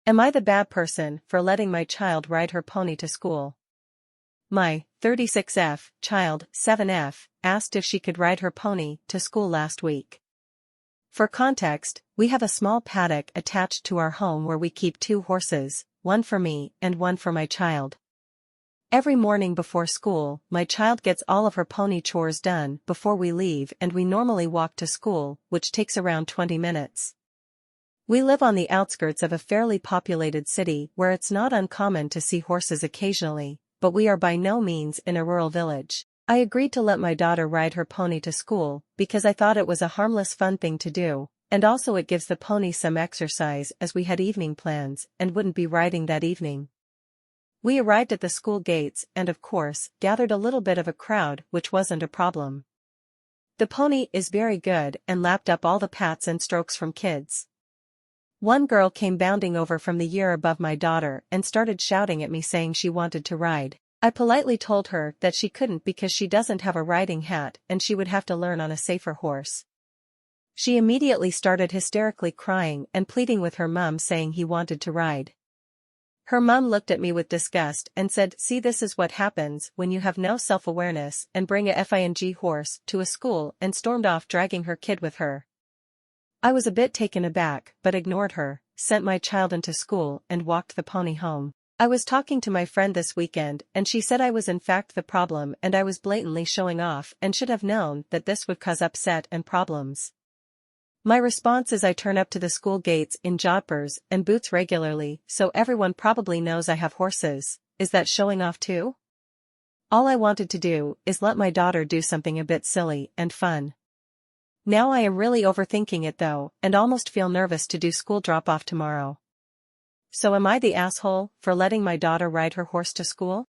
Am I the bad person for letting my child ride her pony to school? My 36F child 7F asked if she could ride her pony to school last week. For context, we have a small paddock attached to our home where we keep 2 horses, one for me and one for my child. Every morning before school, my child gets all of her pony chores done before we leave, and we normally walk to school, which takes around 20 minutes. We live on the outskirts of a fairly populated city where it's not uncommon to see horses occasionally, but we are by no means in a rural village. I agreed to let my daughter ride her pony to school because I thought it was a harmless fun thing to do, and also it gives the pony some exercise as we had evening plans and wouldn't be riding that evening. We arrived at the school gates and of course, gathered a little bit of a crowd, which wasn't a problem. The pony is very good and lapped up all the pats and strokes from kids. One girl came bounding over from the year above my daughter and started shouting at me saying she wanted to ride. I politely told her that she couldn't because she doesn't have a riding hat and she would have to learn on a safer horse. She immediately started hysterically crying and pleading with her mum saying he wanted to ride. Her mum looked at me with disgust and said, "See, this is what happens when you have no self-awareness and bring a FING horse to a school," and stormed off dragging her kid with her. I was a bit taken aback but ignored her, sent my child into school and walked the pony home. I was talking to my friend this weekend and she said I was in fact the problem and I was blatantly showing off and should have known that this would cause upset and problems. My response is I turn up to the school gates in jodhpurs and boots regularly, so everyone probably knows I have horses. Is that showing off too? All I wanted to do is let my daughter do something a bit silly and fun. Now I am really overthinking it though and almost feel nervous to do school drop-off tomorrow. So am I the asshole for letting my daughter ride her horse to school?